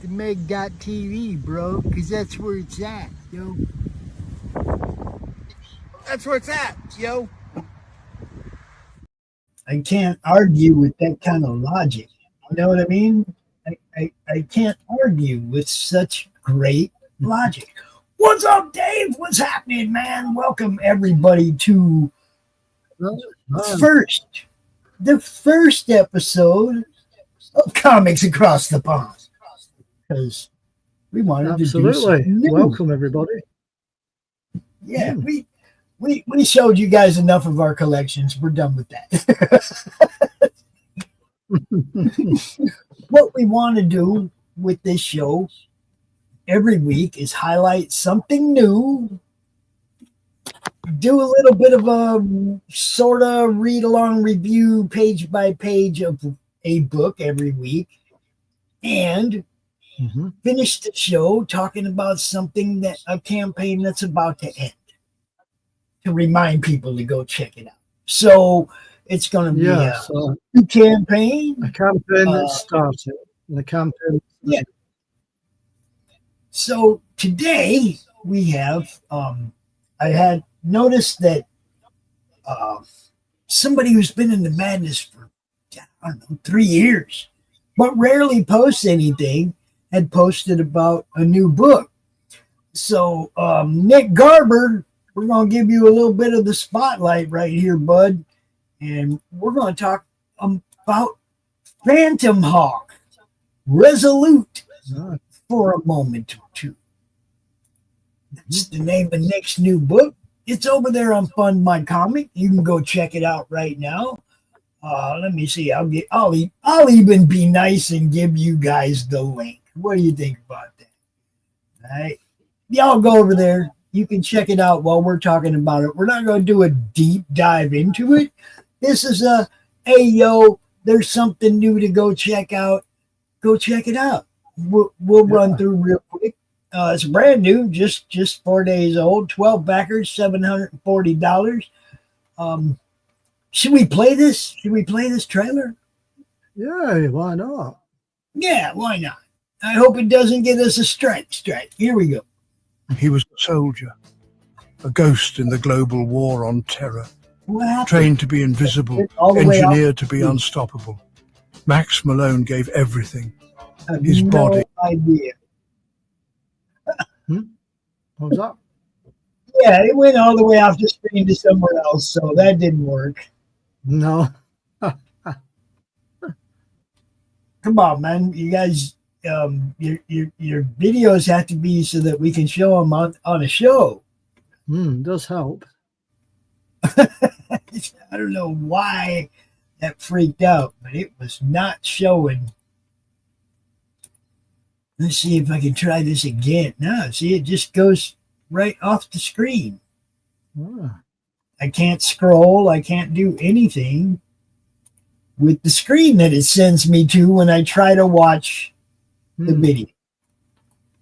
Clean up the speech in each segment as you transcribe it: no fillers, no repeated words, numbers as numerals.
the Meg.TV, bro, because that's where it's at, yo. That's where it's at, yo. I can't argue with that kind of logic. You know what I mean? I can't argue with such great logic. What's up, Dave? What's happening, man? Welcome everybody to first the first episode of Comics Across the Pond. Because we wanted to do something new. Welcome everybody. Yeah, we showed you guys enough of our collections. We're done with that. What we want to do with this show every week is highlight something new, do a little bit of a sort of read along review page by page of a book every week, and finish the show talking about something that a campaign that's about to end, to remind people to go check it out. So it's going to be a new campaign. A campaign that's started. The campaign. Yeah. So today we have, I had noticed that somebody who's been in the madness for, I don't know, 3 years, but rarely posts anything, had posted about a new book. So Nick Garber, we're going to give you a little bit of the spotlight right here, bud. And we're going to talk about Phantom Hawk, Resolute, for a moment or two. That's the name of Nick's new book. It's over there on Fund My Comic. You can go check it out right now. Let me see. I'll even be nice and give you guys the link. What do you think about that? All right. Y'all go over there. You can check it out while we're talking about it. We're not going to do a deep dive into it. This is hey, yo, there's something new to go check out. Go check it out. We'll run through real quick. It's brand new, just 4 days old, 12 backers, $740. Should we play this? Should we play this trailer? Yeah, why not? Yeah, why not? I hope it doesn't get us a strike. Here we go. He was a soldier, a ghost in the global war on terror, What trained to be invisible, engineered to be unstoppable. Max Malone gave everything, his body. Idea. What was that? Yeah, it went all the way off the screen to somewhere else, so that didn't work. No. Come on, man. You guys, your videos have to be so that we can show them on a show. Does help. I don't know why that freaked out, but it was not showing. Let's see if I can try this again. No, see, it just goes right off the screen. I can't scroll. I can't do anything with the screen that it sends me to when I try to watch the video.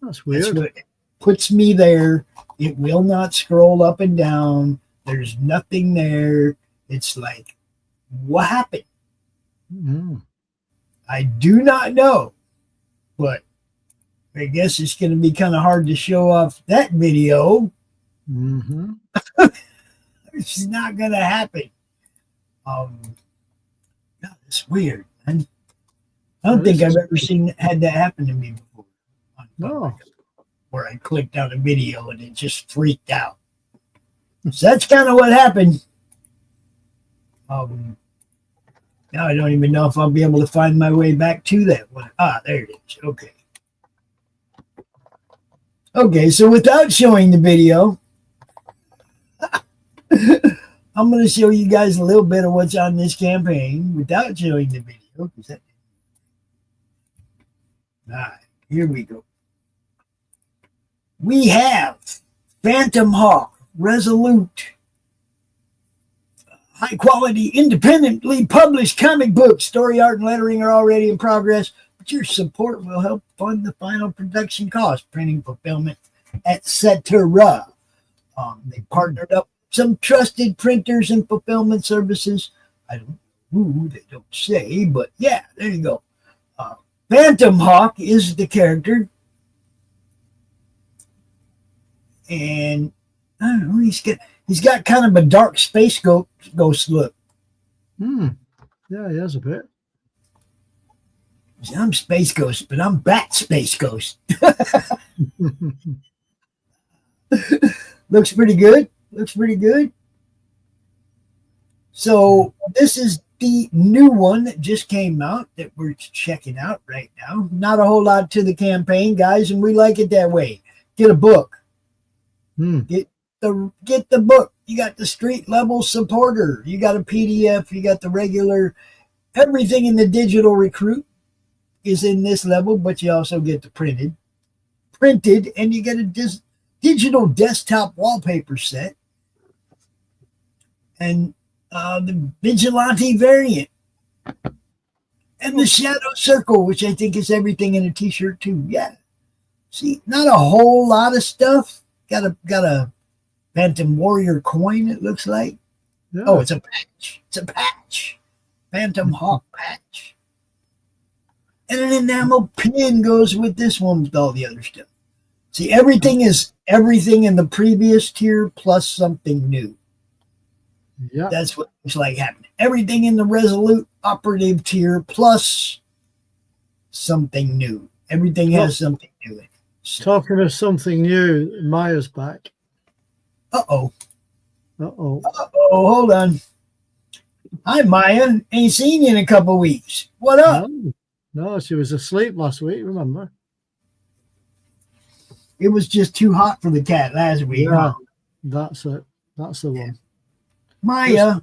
That's weird. That's what puts me there. It will not scroll up and down. There's nothing there. It's like, what happened? I do not know, but I guess it's going to be kind of hard to show off that video. It's not going to happen. No, it's weird. I don't think I've ever had that happen to me before. No. Where I clicked on a video and it just freaked out. So that's kind of what happened. Now I don't even know if I'll be able to find my way back to that one. There it is. Okay. Okay, so without showing the video, I'm going to show you guys a little bit of what's on this campaign without showing the video. All right, here we go. We have Phantom Hawk, Resolute, high quality, independently published comic books. Story, art, and lettering are already in progress, but your support will help fund the final production cost, printing, fulfillment, etc. They partnered up with some trusted printers and fulfillment services. I don't know who, they don't say, but yeah, there you go. Phantom Hawk is the character. And I don't know, he's got kind of a dark space ghost look. Yeah, he has a bit. I'm Space Ghost, but I'm Bat Space Ghost. Looks pretty good. Looks pretty good. So this is the new one that just came out that we're checking out right now. Not a whole lot to the campaign, guys, and we like it that way. Get a book. Get the book. You got the street level supporter. You got a PDF. You got the regular. Everything in the digital recruit is in this level, but you also get the printed, and you get a digital desktop wallpaper set, and the vigilante variant, and the shadow circle, which I think is everything in a t-shirt too. Yeah, see, not a whole lot of stuff. Got a Phantom Warrior coin, it looks like. Yeah. Oh, it's a patch. It's a patch. Phantom Hawk patch. And an enamel pin goes with this one with all the other stuff. See, everything is everything in the previous tier plus something new. Yeah. That's what it's like happening. Everything in the Resolute Operative tier plus something new. Everything has something new in it. So, Talking of something new, Maya's back. uh-oh. Uh-oh. Uh-oh, hold on. Hi, Maya. Ain't seen you in a couple weeks. What up? No, she was asleep last week, remember? It was just too hot for the cat last week. Yeah, Huh? that's it. That's the one. Maya,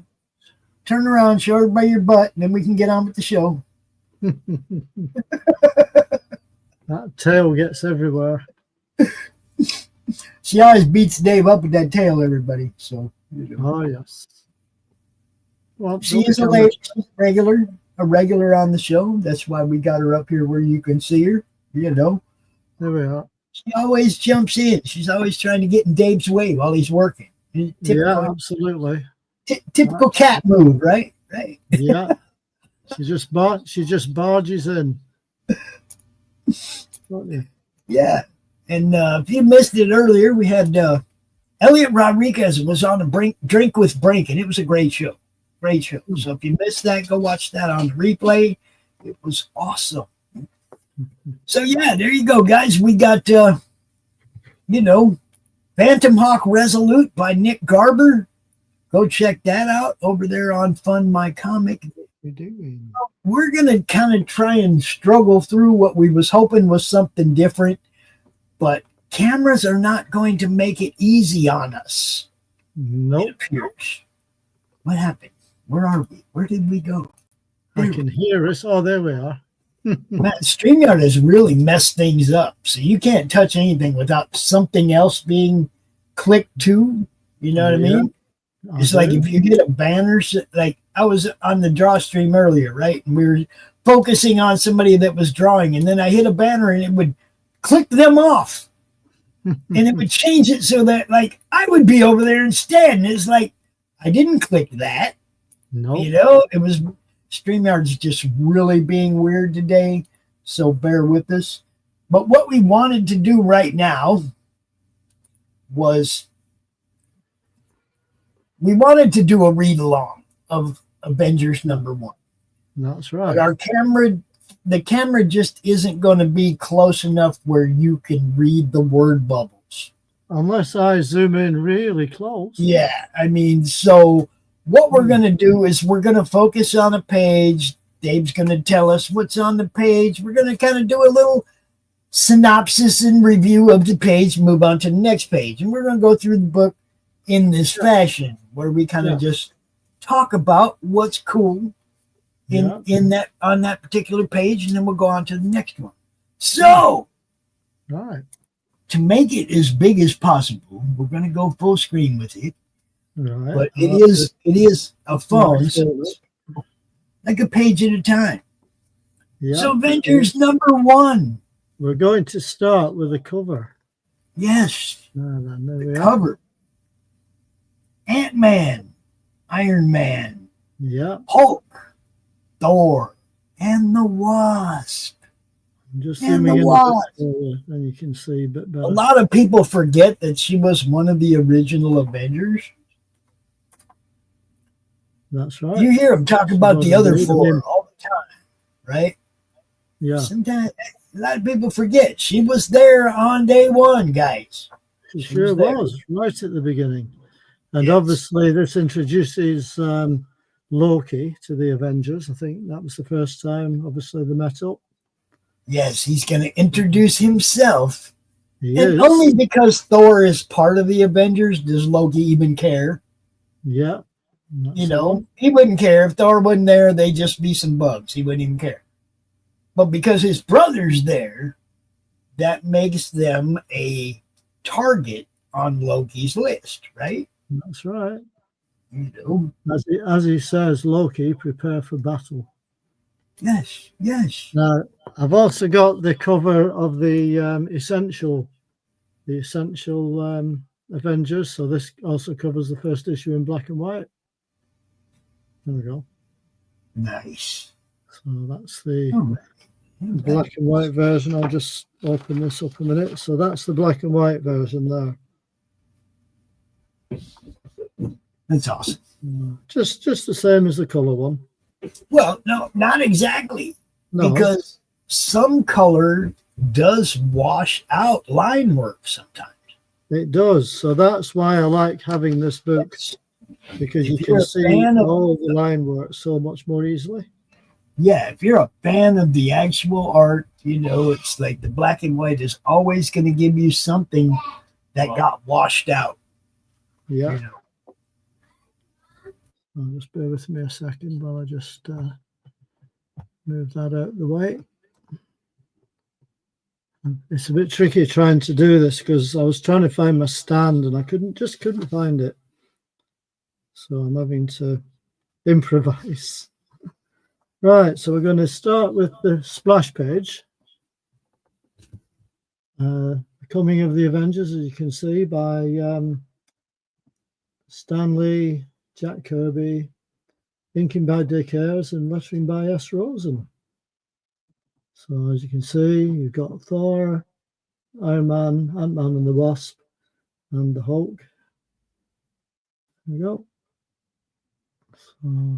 turn around, show everybody your butt, and then we can get on with the show. That tail gets everywhere. She always beats Dave up with that tail, everybody. So, you know. Oh, yes. Well, She is a lady, she's a regular on the show. That's why we got her up here where you can see her. You know, there we are. she always jumps in. She's always trying to get in Dave's way while he's working. Yeah, absolutely. Typical cat move, right? Right. Yeah. She just barges in. Yeah. And if you missed it earlier, we had Elliot Rodriguez was on a Drink with Brink, and it was a great show. Great show. So if you missed that, go watch that on the replay. It was awesome. So yeah, there you go, guys. We got Phantom Hawk Resolute by Nick Garber. Go check that out over there on Fund My Comic. We're gonna kind of try and struggle through what we was hoping was something different, but cameras are not going to make it easy on us. Nope. It appears. What happened? Where are we? Where did we go? I can hear us. Oh, there we are. Matt, StreamYard has really messed things up. So you can't touch anything without something else being clicked to. You know what I mean? It's like if you get a banner, like I was on the draw stream earlier, right? And we were focusing on somebody that was drawing, and then I hit a banner and it would click them off. And it would change it so that like I would be over there instead. And it's like, I didn't click that. No. You know, it was StreamYard's just really being weird today. So bear with us. But what we wanted to do right now was we wanted to do a read along of Avengers #1. That's right. But the camera just isn't going to be close enough where you can read the word bubbles. Unless I zoom in really close. Yeah, I mean, so what we're going to do is we're going to focus on a page. Dave's going to tell us what's on the page. We're going to kind of do a little synopsis and review of the page, move on to the next page. And we're going to go through the book in this fashion where we kind of just talk about what's cool in that on that particular page, and then we'll go on to the next one. So, right, to make it as big as possible, we're going to go full screen with it. Right. But it is a phone, so it's like a page at a time. Yeah. So Avengers #1. We're going to start with the cover. Yes, The cover. Ant-Man, Iron Man, Yeah. Hulk, Thor, and the Wasp. Just And zooming the in a watch. bit further, then you can see a bit better. A lot of people forget that she was one of the original Avengers. That's right. You hear them talk about the other four all the time, right? Yeah. Sometimes a lot of people forget she was there on day one, guys. She sure was, right at the beginning. And Yes. obviously this introduces Loki to the Avengers. I think that was the first time, obviously, they met up. Yes, he's going to introduce himself. He And is. only because Thor is part of the Avengers does Loki even care. Yeah. You know, he wouldn't care if Thor wasn't there. They'd just be some bugs. He wouldn't even care. But because his brother's there, that makes them a target on Loki's list, right? That's right. You know. As he says, Loki, prepare for battle. Yes, yes. Now, I've also got the cover of the essential Avengers. So this also covers the first issue in black and white. There we go. Nice. So that's the black and white version. I'll just open this up a minute. So that's the black and white version there. That's awesome. Just the same as the color one. Well, no, not exactly. No. Because some color does wash out line work sometimes. It does. So that's why I like having this book, because you can see all the line work so much more easily. Yeah, if you're a fan of the actual art, you know, it's like the black and white is always going to give you something that got washed out. Yeah. You know. Just bear with me a second while I just move that out of the way. It's a bit tricky trying to do this because I was trying to find my stand and I couldn't find it. So I'm having to improvise. Right, so we're going to start with the splash page. The Coming of the Avengers, as you can see, by Stan Lee, Jack Kirby, inking by Dick Ayers and lettering by S. Rosen. So as you can see, you've got Thor, Iron Man, Ant-Man and the Wasp, and the Hulk. There we go. So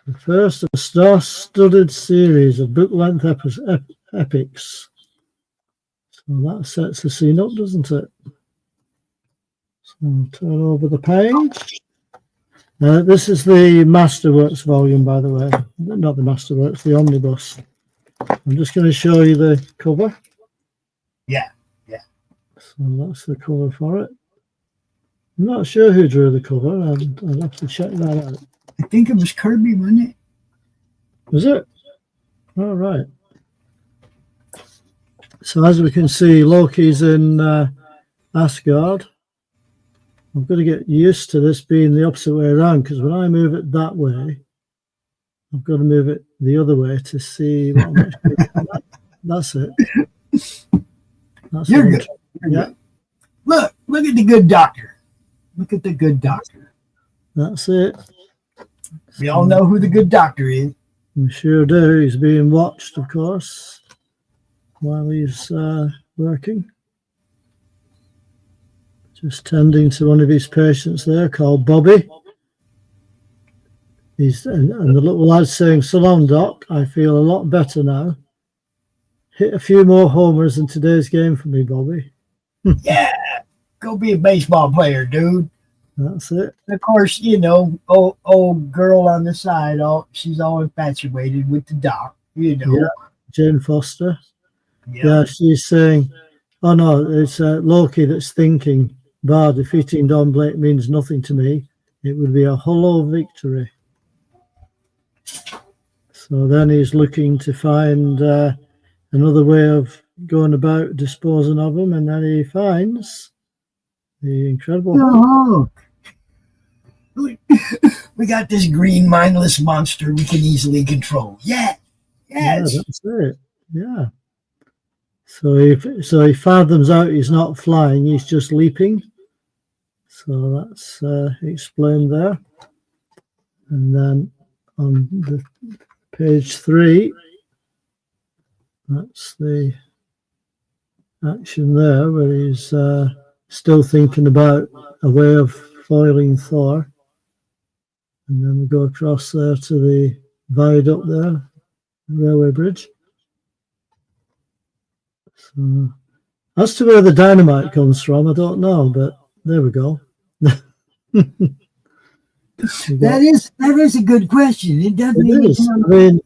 the first of a star-studded series of book-length epics. So that sets the scene up, doesn't it? So turn over the page. This is the Masterworks volume, by the way. Not the Masterworks, the Omnibus. I'm just going to show you the cover. Yeah, yeah. So that's the cover for it. I'm not sure who drew the cover. I'll have to check that out. I think it was Kirby, wasn't it? Was it? All right. So as we can see, Loki's in Asgard. I've got to get used to this being the opposite way around, because when I move it that way, I've got to move it the other way to see what I'm actually looking at. That's it. That's You're good. Yeah. Look at the good doctor. Look at the good doctor. That's it. We all know who the good doctor is. We sure do. He's being watched, of course, while he's working. Just tending to one of his patients there called Bobby. And the little lad's saying, "So long, Doc. I feel a lot better now. Hit a few more homers in today's game for me, Bobby." Yeah, go be a baseball player, dude. That's it. And of course, you know, old girl on the side, she's all infatuated with the doc, you know. Yeah. Jane Foster. Yeah. Yeah, she's saying, "Oh no, it's Loki that's thinking, Bar defeating Don Blake means nothing to me. It would be a hollow victory." So then he's looking to find another way of going about disposing of him, and then he finds the Incredible Hulk. We got this green mindless monster we can easily control. Yeah. Yes. Yeah, that's it. Yeah. So he fathoms out he's not flying, he's just leaping. So that's explained there. And then on the page 3, That's the action there, where he's still thinking about a way of foiling Thor. And then we go across there to the viaduct there, railway bridge. So, as to where the dynamite comes from, I don't know, but there we go. That is a good question. It doesn't It even is. tell I mean,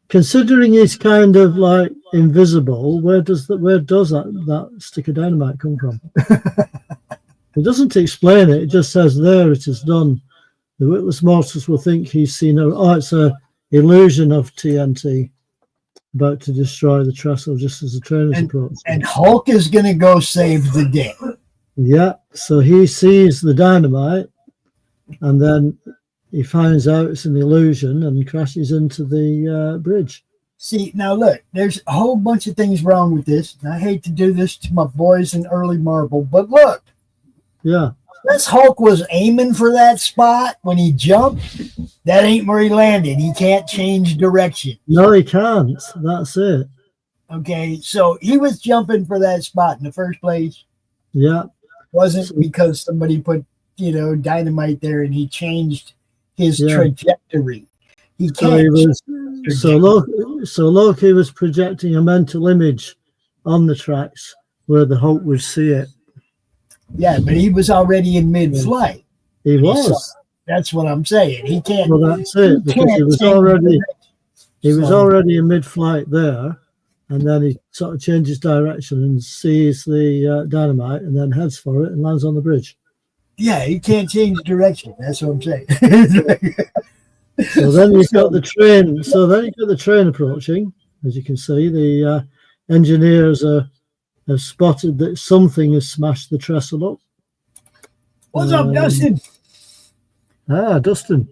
considering he's kind of like invisible, where does that stick of dynamite come from? It doesn't explain it. It just says there it is done. The witless mortals will think he's seen it's a illusion of TNT about to destroy the trestle just as the train is approaching. And Hulk is going to go save the day. Yeah, so he sees the dynamite, and then he finds out it's an illusion and crashes into the bridge. See, now look, there's a whole bunch of things wrong with this. And I hate to do this to my boys in early Marvel, but look. Yeah. This Hulk was aiming for that spot when he jumped. That ain't where he landed. He can't change direction. No, he can't. That's it. Okay, so he was jumping for that spot in the first place. Yeah. Wasn't because somebody put, dynamite there and he changed his trajectory. He can't. So Loki was projecting a mental image on the tracks where the Hulk would see it. Yeah, but he was already in mid-flight. He was. That's what I'm saying. He can't. Well, that's it, because he was already in mid-flight there, and then he sort of changes direction and sees the dynamite, and then heads for it and lands on the bridge. Yeah, he can't change direction. That's what I'm saying. So then you've got the train. So then you've got the train approaching. As you can see, the engineers have spotted that something has smashed the trestle up. What's up, Dustin? Dustin.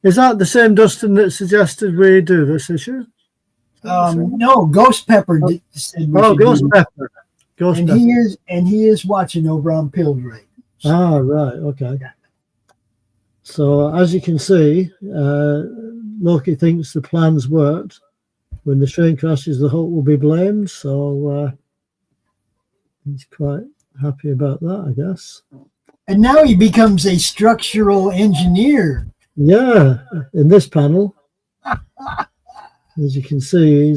Is that the same Dustin that suggested we do this issue? No, Ghost Pepper said we should Ghost do Pepper. He is watching over on Pilled Right. Right, okay. Yeah. So as you can see, Loki thinks the plans worked. When the train crashes, the Hulk will be blamed. So he's quite happy about that, I guess. And now he becomes a structural engineer. Yeah, in this panel, as you can see,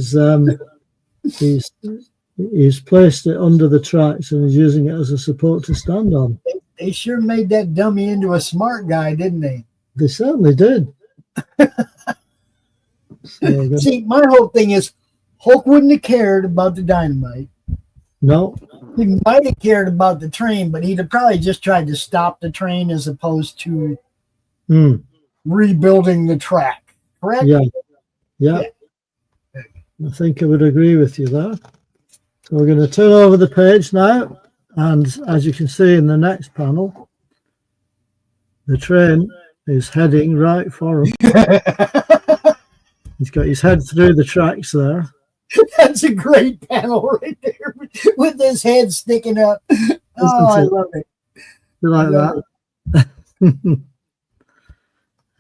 he's placed it under the tracks and is using it as a support to stand on. They sure made that dummy into a smart guy, didn't they? They certainly did. See, my whole thing is Hulk wouldn't have cared about the dynamite. No. He might have cared about the train, but he'd have probably just tried to stop the train as opposed to rebuilding the track. Correct? Yeah. I think I would agree with you there. So we're going to turn over the page now. And as you can see in the next panel, the train is heading right for him. He's got his head through the tracks there. That's a great panel right there with his head sticking up. I love it. You like that?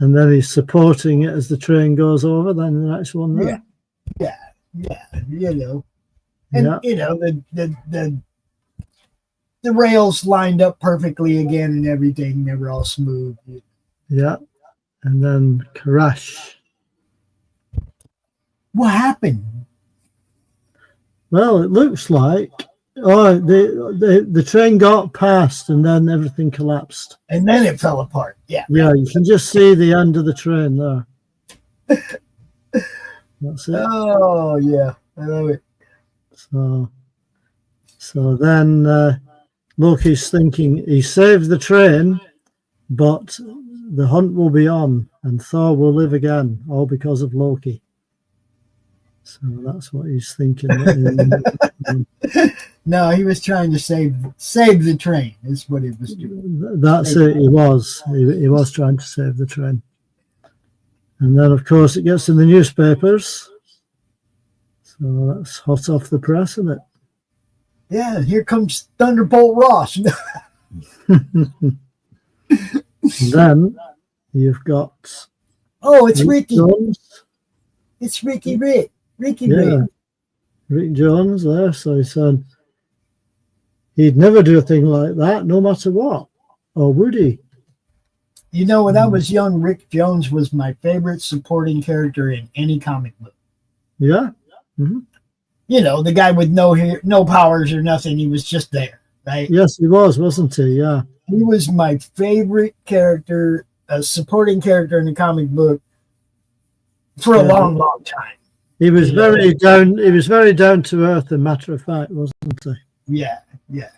And then he's supporting it as the train goes over. Then the next one there. Yeah. And the rails lined up perfectly again and everything. They were all smooth. Yeah. And then crash. What happened? Well, it looks like the train got past and then everything collapsed. And then it fell apart. Yeah. Yeah, you can just see the end of the train there. That's it. Oh, yeah. I love it. So then Loki's thinking he saved the train, but the hunt will be on and Thor will live again, all because of Loki. So that's what he's thinking. No, he was trying to save the train. That's what he was doing. That's it. He was trying to save the train. And then, of course, it gets in the newspapers. So that's hot off the press, isn't it? Yeah, here comes Thunderbolt Ross. And then you've got... Oh, it's Ricky. It's Ricky Rick. Ricky Rick. Rick Jones there. So he said he'd never do a thing like that, no matter what. Or would he? You know, when I was young, Rick Jones was my favorite supporting character in any comic book. Yeah. Mm-hmm. You know, the guy with no powers or nothing. He was just there, right? Yes, he was, wasn't he? Yeah. He was my favorite character, a supporting character in a comic book for a long, long time. He was very down. He was very down to earth and matter of fact, wasn't he? Yeah, yeah.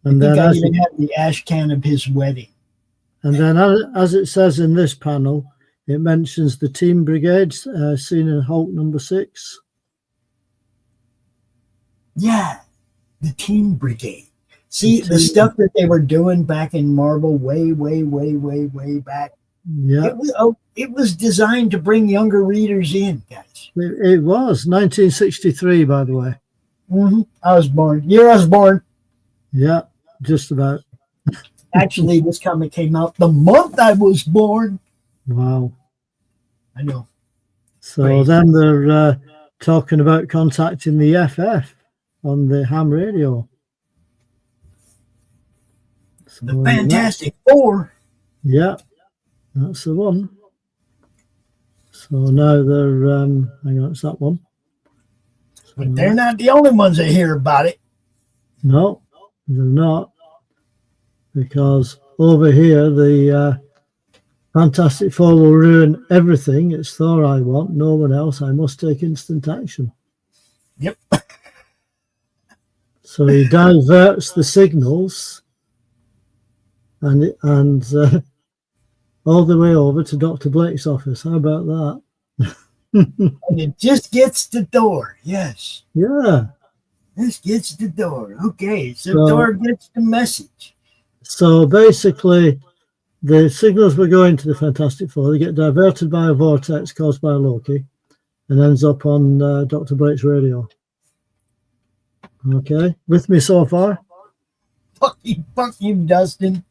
And I then, think I even had the ash can of his wedding. And then, as it says in this panel, it mentions the Team Brigades seen in Hulk #6. Yeah, the Team Brigade. See, the stuff that they were doing back in Marvel way back. Yeah. It was designed to bring younger readers in, guys. It was 1963, by the way. Mm-hmm. I was born. Year I was born. Yeah, just about. Actually, this comic came out the month I was born. Wow. I know. So Crazy. then they're talking about contacting the FF on the ham radio. So The Fantastic Four. Yeah, that's the one. So now they're, hang on, it's that one. But they're not the only ones that hear about it. No, they're not. Because over here, the Fantastic Four will ruin everything. It's Thor I want, no one else. I must take instant action. Yep. So he diverts the signals and all the way over to Dr. Blake's office. How about that? And it just gets the door. Yes. Yeah. This gets the door. Okay. So Thor gets the message. So basically, the signals were going to the Fantastic Four. They get diverted by a vortex caused by Loki and ends up on Dr. Blake's radio. Okay. With me so far? Fuck you, Dustin.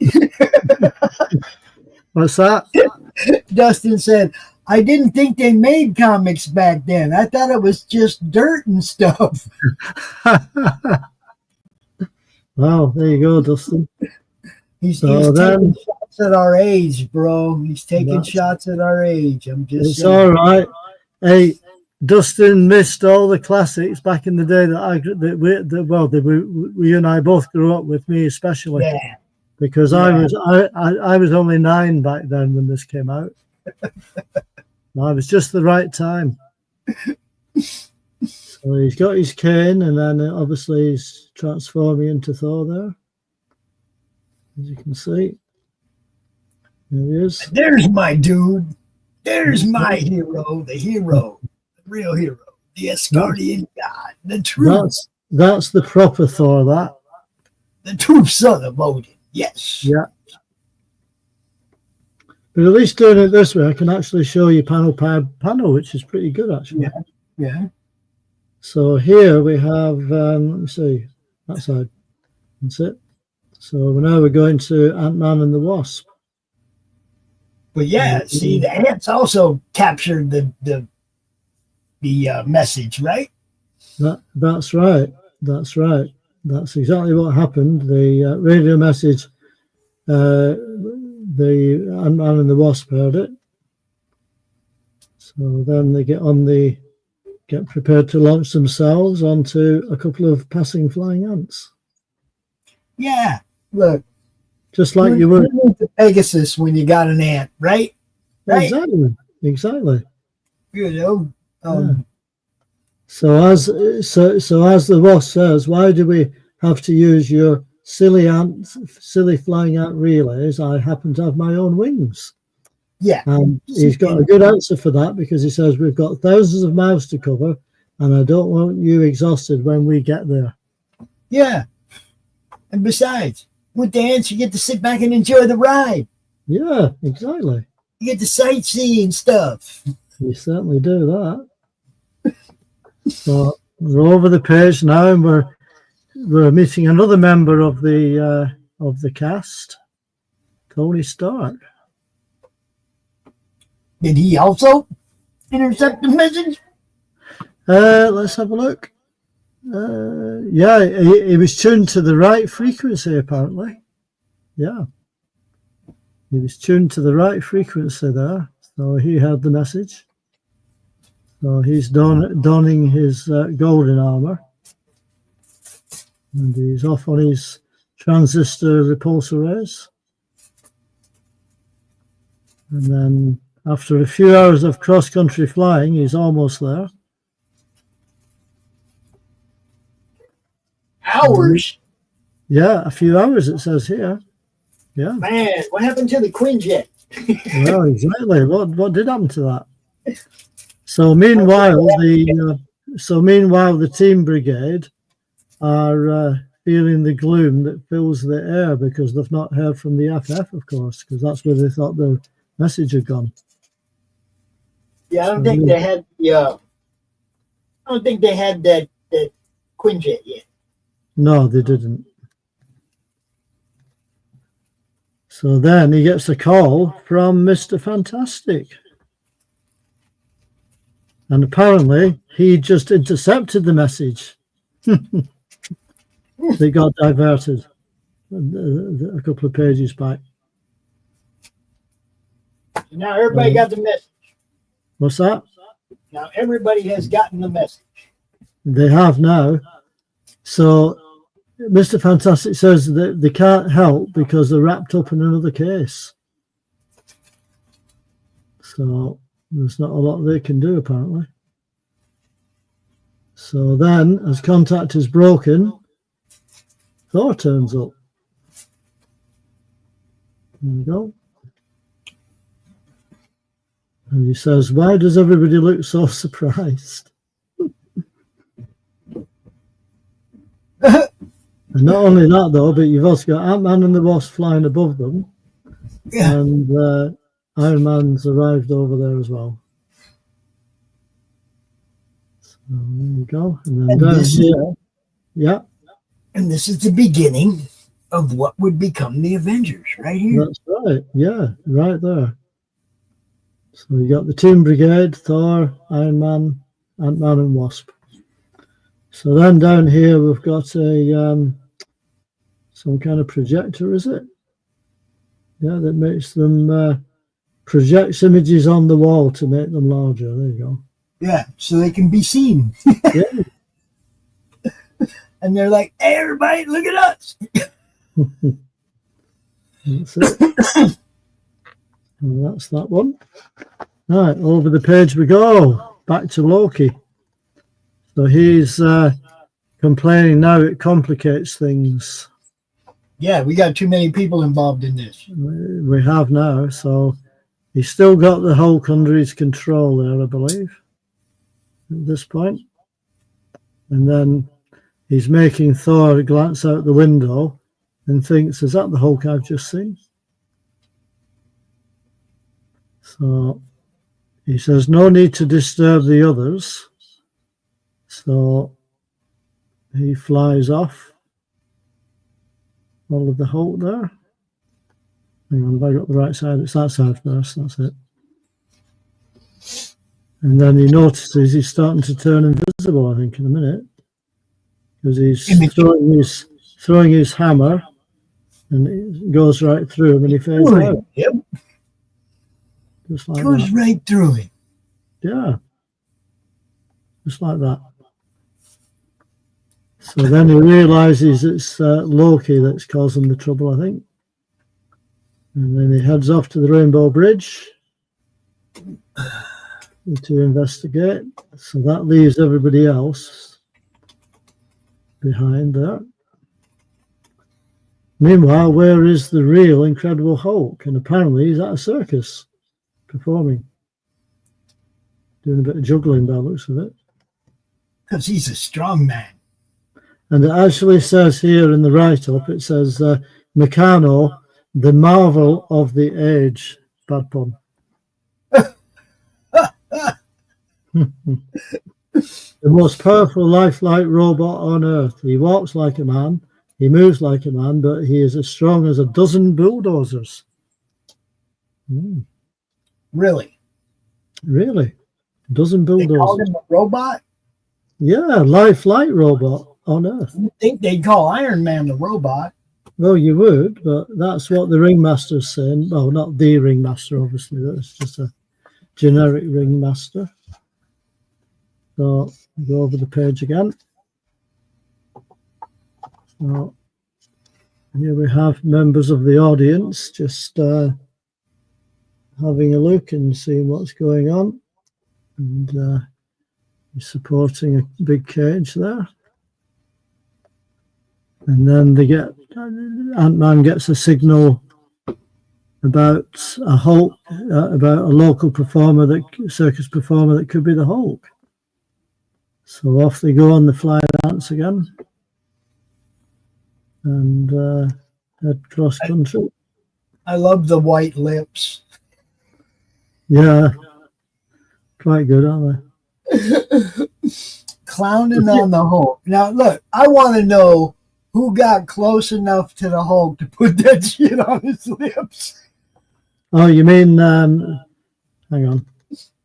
What's that? Dustin said, I didn't think they made comics back then. I thought it was just dirt and stuff. Wow, there you go, Dustin. He's taking shots at our age, bro. He's taking shots at our age. I'm just saying. All right. Hey, Dustin missed all the classics back in the day that we and I both grew up with, me especially. Yeah. Because I was only 9 back then when this came out. I was just the right time. So he's got his cane, and then obviously he's transforming into Thor there. As you can see. There he is. There's my dude. There's my hero, the real hero, the Asgardian god, the true. That's the proper Thor, that. The true son of Odin. Yes. Yeah. But at least doing it this way, I can actually show you panel by panel, which is pretty good, actually. Yeah. Yeah. So here we have, let me see, that side. That's it. So now we're going to Ant-Man and the Wasp. But yeah, see, the ants also captured the message, right? That's right. That's right. That's exactly what happened. The radio message, the Ant-Man and the Wasp heard it. So then they get prepared to launch themselves onto a couple of passing flying ants. Yeah, look. Just like you would. To Pegasus when you got an ant, right? Exactly. You know. Yeah. So as the Wasp says, why do we have to use your silly flying ant relays? I happen to have my own wings. Yeah. And he's got a good answer for that, because he says we've got thousands of miles to cover, and I don't want you exhausted when we get there. Yeah. And besides, with the ants, you get to sit back and enjoy the ride. Yeah, exactly. You get to sightsee and stuff. You certainly do that. So we're over the page now, and we're meeting another member of the cast, Tony Stark. Did he also intercept the message? Let's have a look. Yeah, he was tuned to the right frequency, apparently. Yeah. He was tuned to the right frequency there. So he heard the message. So he's donning his golden armor. And he's off on his transistor repulsor rays. And then after a few hours of cross-country flying, he's almost there. Hours? Yeah, a few hours, it says here. Yeah. Man, what happened to the Quinjet? Well, exactly. What did happen to that? So meanwhile, the team brigade are feeling the gloom that fills the air because they've not heard from the FF, of course, because that's where they thought the message had gone. Yeah, I don't think they had that Quinjet yet. No, they didn't. So then he gets a call from Mr. Fantastic. And apparently he just intercepted the message. They got diverted a couple of pages back. Now everybody got the message. What's that? Now everybody has gotten the message. They have now. So Mr. Fantastic says that they can't help because they're wrapped up in another case. So there's not a lot they can do, apparently. So then, as contact is broken, Thor turns up. There we go. And he says, why does everybody look so surprised? And not only that, though, but you've also got Ant-Man and the Wasp flying above them. Yeah. And Iron Man's arrived over there as well. So there you go. And then down here, yeah. And this is the beginning of what would become the Avengers, right here. That's right. Yeah, right there. So you got the Team Brigade, Thor, Iron Man, Ant-Man and Wasp. So then down here we've got a some kind of projector, is it? Yeah, that makes them projects images on the wall to make them larger. There you go. Yeah, so they can be seen. Yeah. And they're like, hey, everybody, look at us. That's it. And that's that one. All right, over the page we go. Back to Loki. So he's complaining now it complicates things. Yeah, we got too many people involved in this. We have now. So he's still got the Hulk under his control there, I believe, at this point. And then he's making Thor glance out the window and thinks, is that the Hulk I've just seen? So he says, no need to disturb the others. So he flies off. All of the Hulk there. Hang on, have I got the right side? It's that side first, that's it. And then he notices he's starting to turn invisible, I think, in a minute. Because he's throwing his hammer and it goes right through him and he fades out. Yep. Just like goes that. Right through him. Yeah. Just like that. So then he realizes it's Loki that's causing the trouble, I think. And then he heads off to the Rainbow Bridge to investigate. So that leaves everybody else behind there. Meanwhile, where is the real Incredible Hulk? And apparently he's at a circus performing. Doing a bit of juggling by the looks of it. Because he's a strong man. And it actually says here in the write-up, it says, Meccano, the marvel of the age. Bad pun. The most powerful lifelike robot on Earth. He walks like a man, he moves like a man, but he is as strong as a dozen bulldozers. Really? Really? A dozen bulldozers. They called him a robot? Yeah, live flight robot on Earth. You'd think they'd call Iron Man the robot. Well, you would, but that's what the ringmaster's saying. Well, not the ringmaster, obviously. That's just a generic ringmaster. So go over the page again. So here we have members of the audience just having a look and seeing what's going on. And supporting a big cage there. And then they get, Ant-Man gets a signal about a Hulk, about a local performer, circus performer that could be the Hulk. So off they go on the flying ants again and head cross country. I love the white lips. Yeah, quite good, aren't they? Clowning on the Hulk. Now, look, I want to know who got close enough to the Hulk to put that shit on his lips. Oh, you mean, hang on.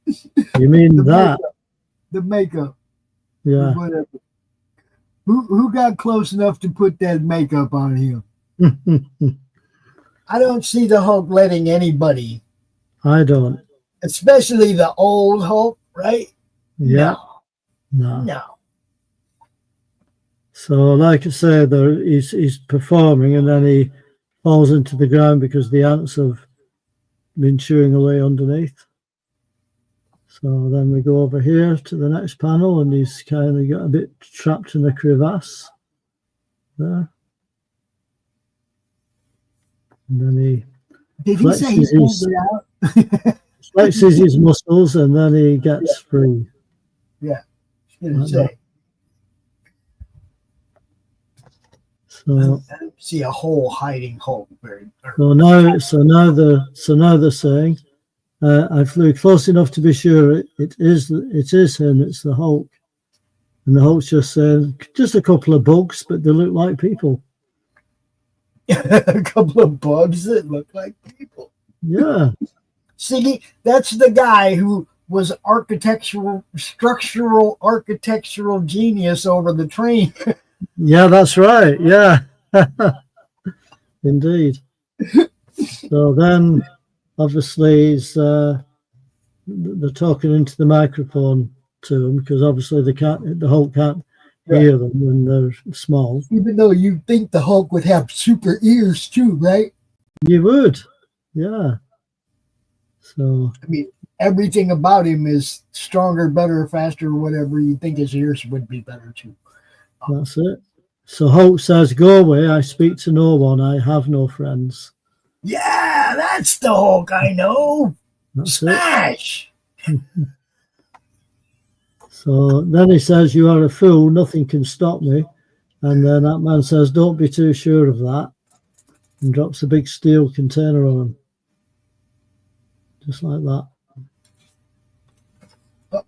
You mean that? The makeup. Yeah. Whatever. Who got close enough to put that makeup on him? I don't see the Hulk letting anybody. I don't. Especially the old Hulk, right? Yeah. No. So, like I said, he's performing, and then he falls into the ground because the ants have been chewing away underneath. So then we go over here to the next panel, and he's kind of got a bit trapped in a crevasse there. And then he flexes his muscles, and then he gets free. Yeah, like say. So I don't see a hole hiding Hulk. So now they're saying, I flew close enough to be sure it is him. It's the Hulk, and the Hulk's just saying, just a couple of bugs, but they look like people. A couple of bugs that look like people. Yeah. See, that's the guy who was structural architectural genius over the train. Yeah, that's right. Yeah. Indeed. So then, obviously, they're talking into the microphone to him because obviously the Hulk can't hear them when they're small. Even though you'd think the Hulk would have super ears too, right? You would. Yeah. So I mean, everything about him is stronger, better, faster, whatever. You think his ears would be better too. That's it. So Hulk says, "Go away. I speak to no one. I have no friends." Yeah, that's the Hulk I know. That's Smash. it. So then he says, "You are a fool. Nothing can stop me." And then that man says, "Don't be too sure of that," and drops a big steel container on him. Just like that.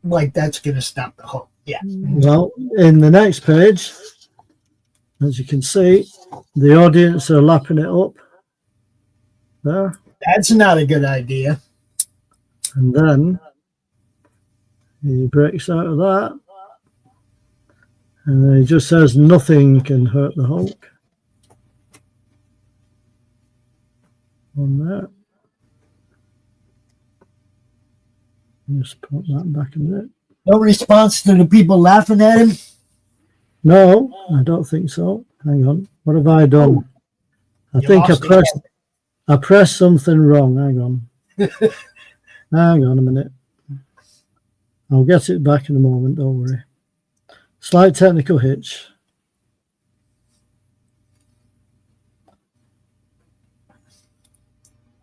Like that's going to stop the Hulk. Yeah. Well, in the next page, as you can see, the audience are lapping it up there. That's not a good idea. And then he breaks out of that. And then he just says nothing can hurt the Hulk. On there. Just put that back a minute. No response to the people laughing at him? No, I don't think so. Hang on. What have I done? I think I pressed something wrong. Hang on. Hang on a minute. I'll get it back in a moment, don't worry. Slight technical hitch.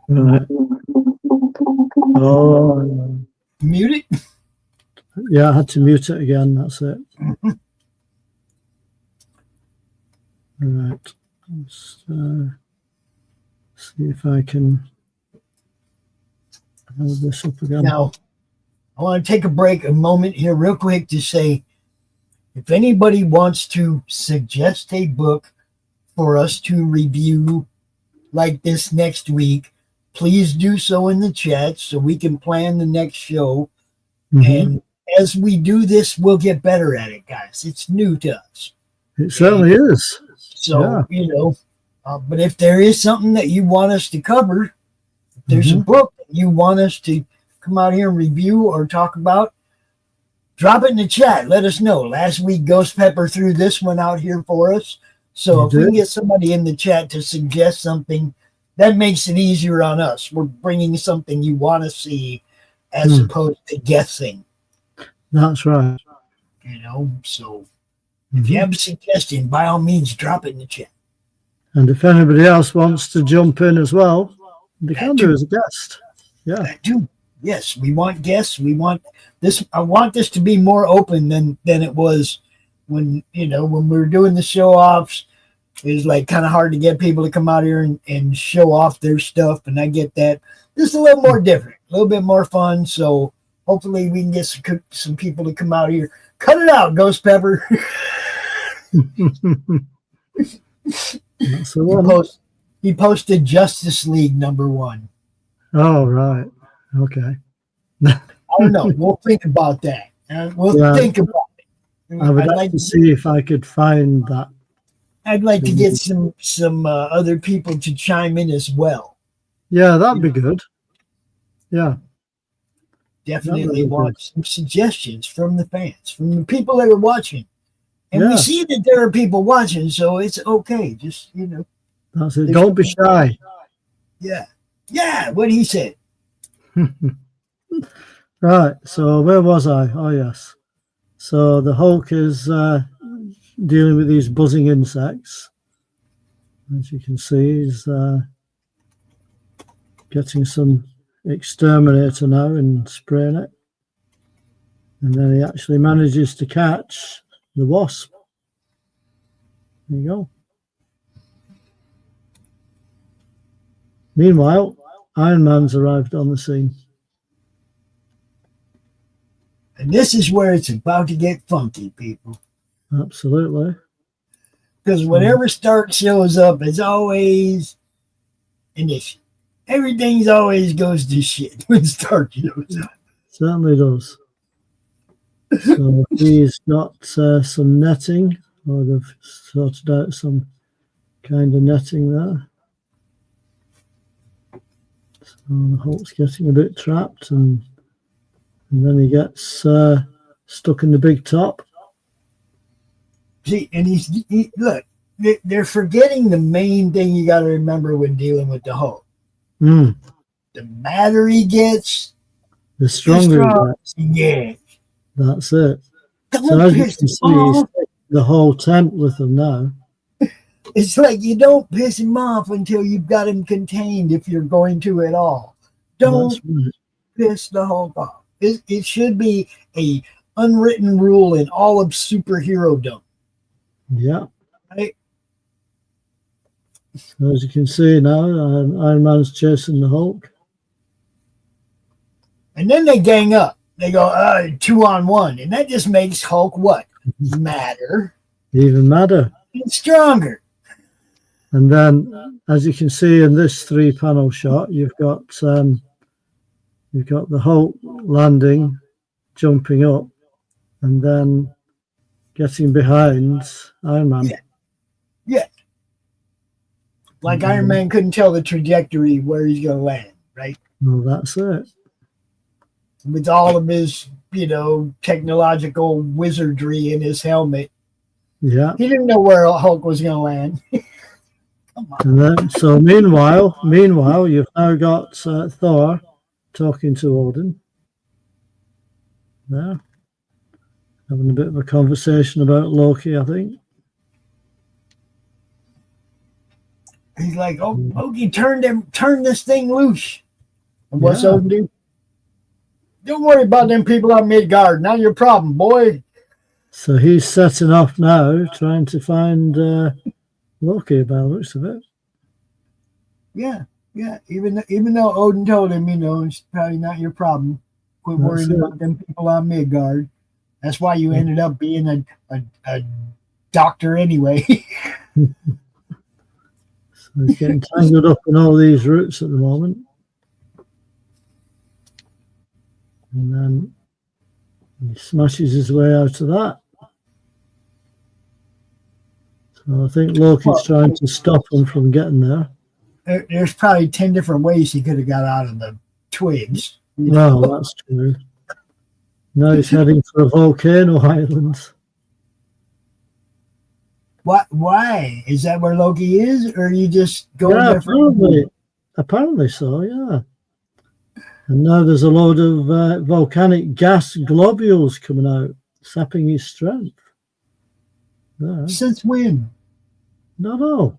Right. Oh, Mute it? yeah, I had to mute it again. That's it. All right. Let's see if I can hold this up again. Now, I want to take a break, a moment here real quick to say, if anybody wants to suggest a book for us to review like this next week, please do so in the chat so we can plan the next show. Mm-hmm. And as we do this, we'll get better at it, guys. It's new to us. It certainly is. So, but if there is something that you want us to cover, if there's a book that you want us to come out here and review or talk about, drop it in the chat. Let us know. Last week, Ghost Pepper threw this one out here for us. So if we can get somebody in the chat to suggest something, that makes it easier on us. We're bringing something you want to see as opposed to guessing. That's right. So if you have a suggestion, by all means, drop it in the chat. And if anybody else wants to jump in as well, they can do as a guest. Yeah. That too. Yes, we want guests. We want this. I want this to be more open than it was when when we were doing the show offs. It was like kind of hard to get people to come out here and show off their stuff, and I get that. This is a little more different, a little bit more fun. So hopefully we can get some people to come out here. Cut it out, Ghost Pepper. That's the one. He posted Justice League #1. Oh, right. Okay. I don't know. We'll think about that. We'll think about it. I would like to see if I could find that. I'd like to get some other people to chime in as well. Yeah, that'd be good. Yeah. Definitely want some suggestions from the fans, from the people that are watching. And we see that there are people watching, so it's okay. Just, That's it. Don't be shy. Yeah. Yeah, what he said. Right. So where was I? Oh, yes. So the Hulk is dealing with these buzzing insects. As you can see, he's getting some exterminator now and spraying it. And then he actually manages to catch the wasp. There you go. Meanwhile, Iron Man's arrived on the scene. And this is where it's about to get funky, people. Absolutely. Because whenever Stark shows up, it's always an issue. Everything's always goes to shit when Stark shows up. Certainly does. So he's got some netting, or they've sorted out some kind of netting there. So the Hulk's getting a bit trapped, and then he gets stuck in the big top. See, and look, they're forgetting the main thing you got to remember when dealing with the Hulk. The madder he gets, the stronger he gets. Yeah. That's it. So as you can see, he's the whole tent with him now. It's like you don't piss him off until you've got him contained, if you're going to at all. Don't piss the Hulk off. It should be a unwritten rule in all of superhero-dom. Yeah. Right? So as you can see now, Iron Man's chasing the Hulk. And then they gang up. They go 2-on-1, and that just makes Hulk what? Madder. Even madder. And stronger. And then, as you can see in this 3-panel shot, you've got the Hulk landing, jumping up, and then getting behind Iron Man. Yeah. Like Iron Man couldn't tell the trajectory where he's going to land, right? Well, that's it. With all of his, technological wizardry in his helmet. Yeah. He didn't know where Hulk was going to land. Come on. And then, so meanwhile, you've now got Thor talking to Odin. There. Having a bit of a conversation about Loki, I think. He's like, "Oh, Loki, turn this thing loose." And what's Odin do? Don't worry about them people out Midgard. Not your problem, boy. So he's setting off now, trying to find Loki by the looks of it. Yeah. Even though Odin told him, it's probably not your problem. Quit worrying about them people out Midgard. That's why you ended up being a doctor anyway. So he's getting tangled up in all these roots at the moment. And then He smashes his way out of that. So I think Loki's trying to stop him from getting there. There's probably 10 different ways he could have got out of the twigs. No, that's true. Now he's heading for a volcano island. What? Why? Is that where Loki is? Or are you just going Yeah, there for apparently so, yeah. And now there's a load of volcanic gas globules coming out, sapping his strength. There. Since when? No.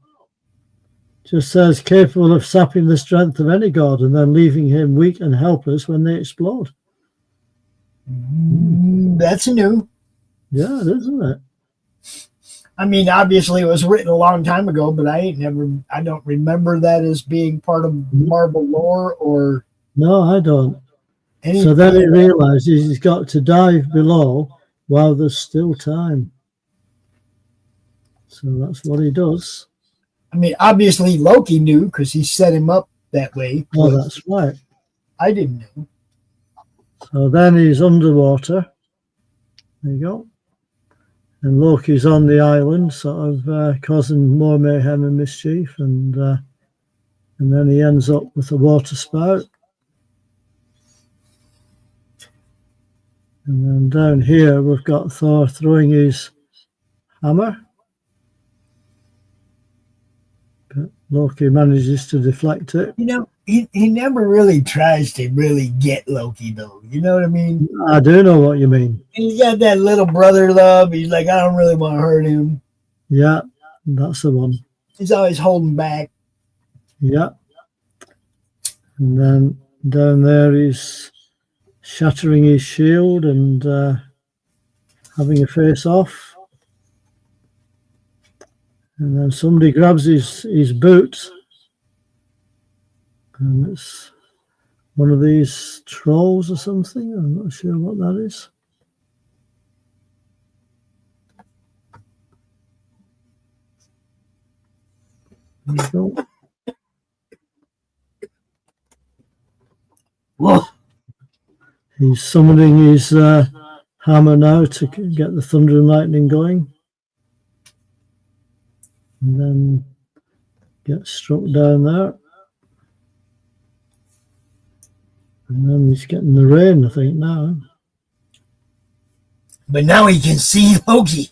Just says capable of sapping the strength of any god and then leaving him weak and helpless when they explode. That's new. Yeah, isn't it? I mean, obviously it was written a long time ago, but I don't remember that as being part of Marvel lore or. No, I don't. Anything. So then he realizes he's got to dive below while there's still time. So that's what he does. I mean, obviously Loki knew because he set him up that way. Oh, that's right. I didn't know. So then he's underwater. There you go. And Loki's on the island, sort of causing more mayhem and mischief. And then he ends up with a water spout. And then down here, we've got Thor throwing his hammer. But Loki manages to deflect it. You know, he never really tries to really get Loki, though. You know what I mean? I do know what you mean. He's got that little brother love. He's like, I don't really want to hurt him. Yeah, that's the one. He's always holding back. Yeah. And then down there he's shattering his shield and having a face off. And then somebody grabs his boot. And it's one of these trolls or something. I'm not sure what that is. There you go. Whoa. He's summoning his hammer now to get the thunder and lightning going. And then gets struck down there. And then he's getting the rain, I think, now. But now he can see Loki.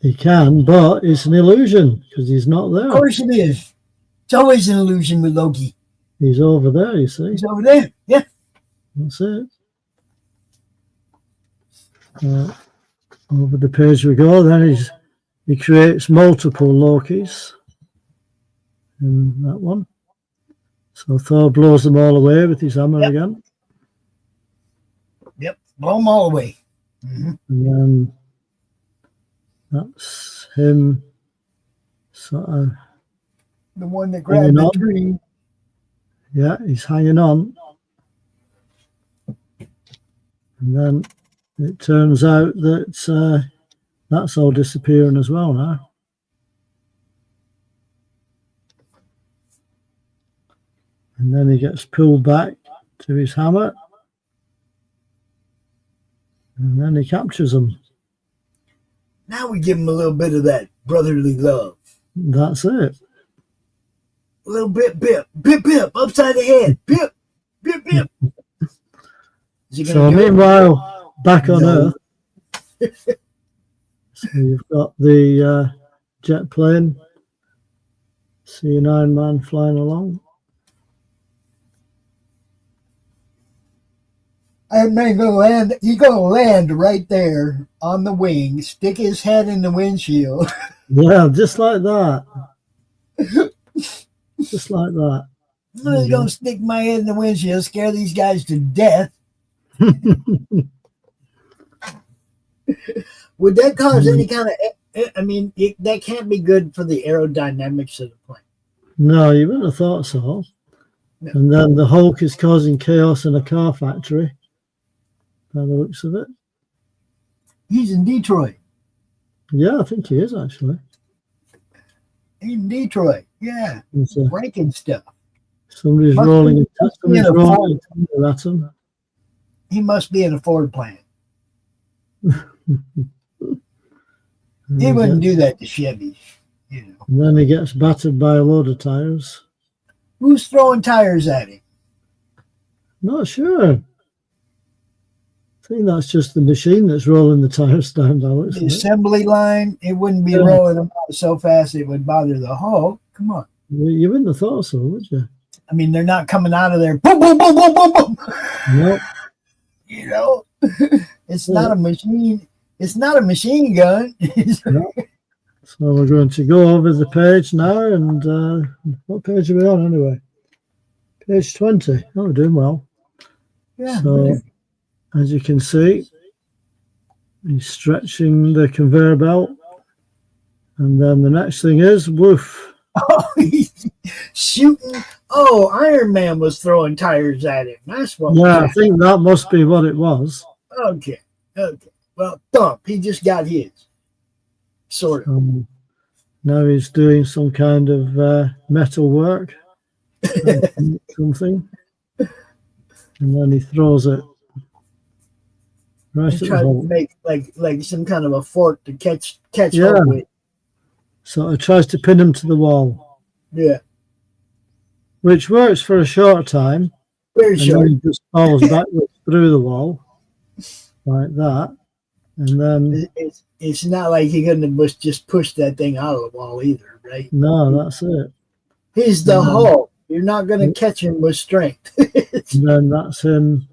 He can, but it's an illusion because he's not there. Of course it is. It's always an illusion with Loki. He's over there, you see. He's over there. Yeah. That's it. Over the page we go. Then he creates multiple Lokis in that one. So Thor blows them all away with his hammer again. Yep. Blow them all away. Mm-hmm. And then that's him sort of the one that grabbed the tree. Yeah, he's hanging on. And then it turns out that that's all disappearing as well now. And then he gets pulled back to his hammer. And then he captures him. Now we give him a little bit of that brotherly love. That's it. A little bit, bip, upside the head, bip. So meanwhile, back on Earth, so you've got the jet plane, seeing Iron Man flying along. Iron Man gonna land. He's gonna land right there on the wing, stick his head in the windshield. Yeah, just like that. Just like that. I'm just gonna stick my head in the windshield, scare these guys to death. Would that cause any kind of? I mean, that can't be good for the aerodynamics of the plane. No, you wouldn't have thought so. No. And then the Hulk is causing chaos in a car factory. By the looks of it. He's in Detroit. Yeah, I think he is actually. In Detroit, yeah. Breaking stuff. Somebody's rolling at him. He must be in a Ford plant. He wouldn't do that to Chevys, you know. And then he gets battered by a load of tires. Who's throwing tires at him? Not sure. I think that's just the machine that's rolling the tires down now. The assembly line, it wouldn't be rolling them out so fast it would bother the Hulk. Come on. You wouldn't have thought so, would you? I mean, they're not coming out of there. Boom, boom, boom, boom, boom, boom. Nope. You know, it's not a machine. It's not a machine gun. No. So we're going to go over the page now. And what page are we on anyway? Page 20. Oh, we're doing well. Yeah. So, as you can see, he's stretching the conveyor belt. And then the next thing is, woof. Oh, he's shooting. Oh, Iron Man was throwing tires at him. That's what. Yeah, I think that must be what it was. Okay. Okay. Well, thump. He just got his. Sort of. Now he's doing some kind of metal work. Something. And then he throws it right He's at the trying hole. to make like some kind of a fork to catch Yeah. hold with. So he tries to pin him to the wall, Yeah. which works for a short time. Very And short. then he just falls backwards through the wall like that. And then, It's not like he couldn't have just pushed that thing out of the wall either, right? no, that's it. He's the Hulk. You're not going to catch him with strength. And then that's him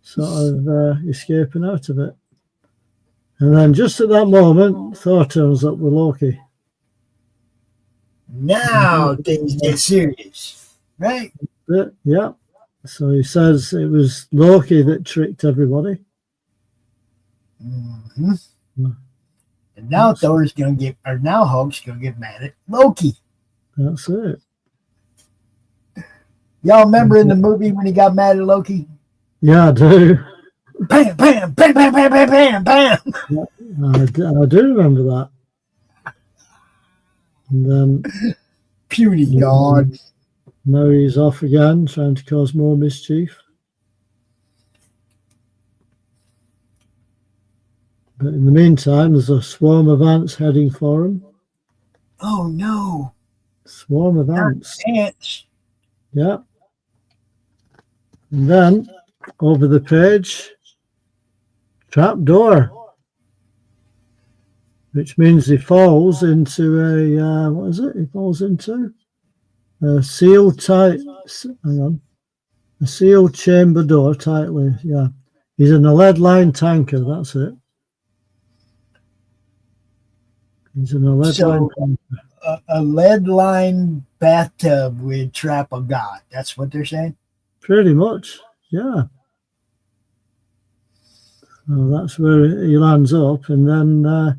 sort of escaping out of it. And then just at that moment, Thor turns up with Loki. Now things get serious, right? Yeah. So he says it was Loki that tricked everybody. Mm-hmm. And now Hulk's going to get mad at Loki. That's it. Y'all remember in the movie when he got mad at Loki? Yeah, I do. Bam, bam, bam, bam, bam, bam, bam, bam. I do remember that. And then Puny God. now he's off again, trying to cause more mischief. But in the meantime, there's a swarm of ants heading for him. Oh no. Swarm of ants. Ants. Yeah. And then over the page, trap door, which means he falls into a what is it? He falls into a sealed tight. Hang on, a sealed chamber door tightly. Yeah, he's in a lead-lined tanker. That's it. He's in a lead-lined tanker. A lead-lined bathtub would trap a god. That's what they're saying? Pretty much, yeah. So that's where he lands up, and then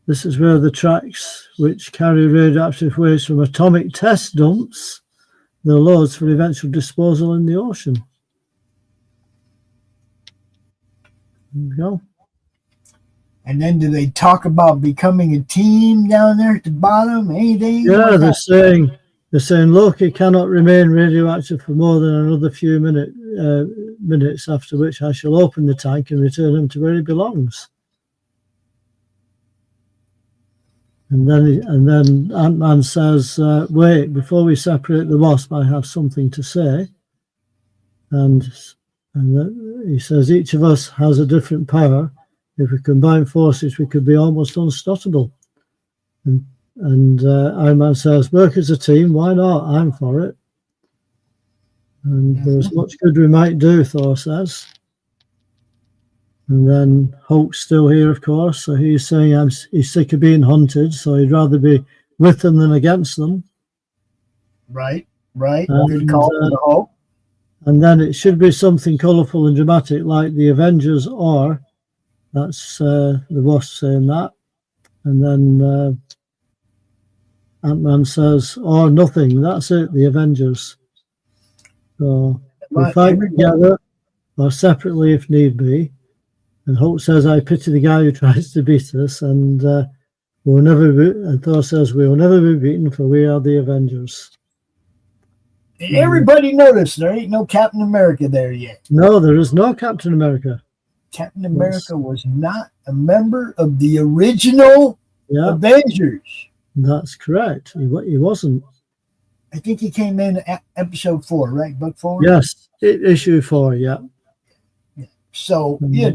this is where the tracks, which carry radioactive waste from atomic test dumps, the loads for eventual disposal in the ocean. There we go. And then do they talk about becoming a team down there at the bottom? Anything? Yeah, they're saying Loki cannot remain radioactive for more than another few minutes, after which I shall open the tank and return him to where he belongs. And then Ant-Man says, wait, before we separate the Wasp, I have something to say. And he says, each of us has a different power. If we combine forces, we could be almost unstoppable. And Iron Man says, work as a team, why not? I'm for it. And there's much good we might do, Thor says. And then Hulk's still here, of course. So he's saying he's sick of being hunted, so he'd rather be with them than against them. Right. Good call for the Hulk. And then it should be something colourful and dramatic like the Avengers, or that's the Wasp saying that. And then Ant-Man says, or nothing. That's it, the Avengers. So we fight together or separately if need be. And Hulk says, I pity the guy who tries to beat us, and we'll never be, and Thor says, we will never be beaten, for we are the Avengers. Everybody noticed there ain't no Captain America there yet. No, there is no Captain America. Captain America was not a member of the original Avengers. That's correct. He wasn't. I think he came in at episode 4, right? Book 4? Yes, issue 4, yeah. So, yeah.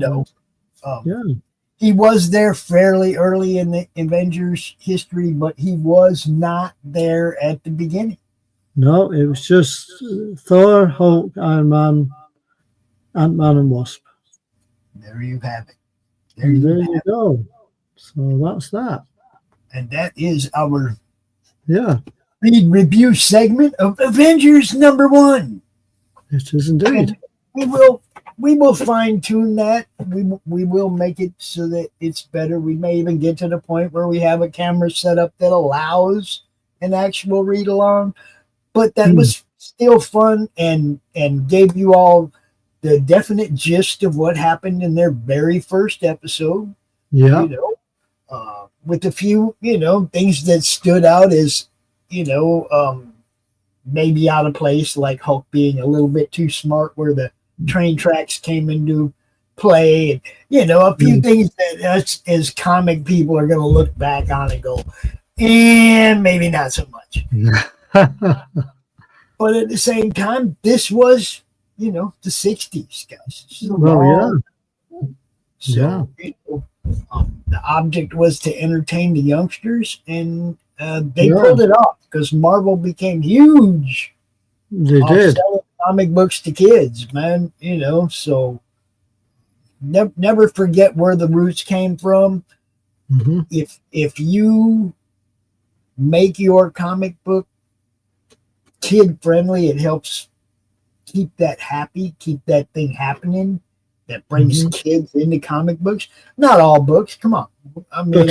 He was there fairly early in the Avengers history, but he was not there at the beginning. No, it was just Thor, Hulk, Iron Man, Ant-Man, and Wasp. There you have it. There you go. So that's that. And that is our read review segment of Avengers #1. It is indeed. And we will fine tune that. We will make it so that it's better. We may even get to the point where we have a camera set up that allows an actual read along. But that was still fun and gave you all the definite gist of what happened in their very first episode. Yeah. With a few, things that stood out as, maybe out of place, like Hulk being a little bit too smart where the train tracks came into play. And, a few things that us as comic people are going to look back on and go, and maybe not so much. But at the same time, this was, the 60s, guys. So, the object was to entertain the youngsters, and they pulled it off because Marvel became huge. They did. Selling comic books to kids, man. So never forget where the roots came from. Mm-hmm. If you make your comic book kid friendly, it helps keep that happy, keep that thing happening. That brings kids into comic books. Not all books. Come on. I mean,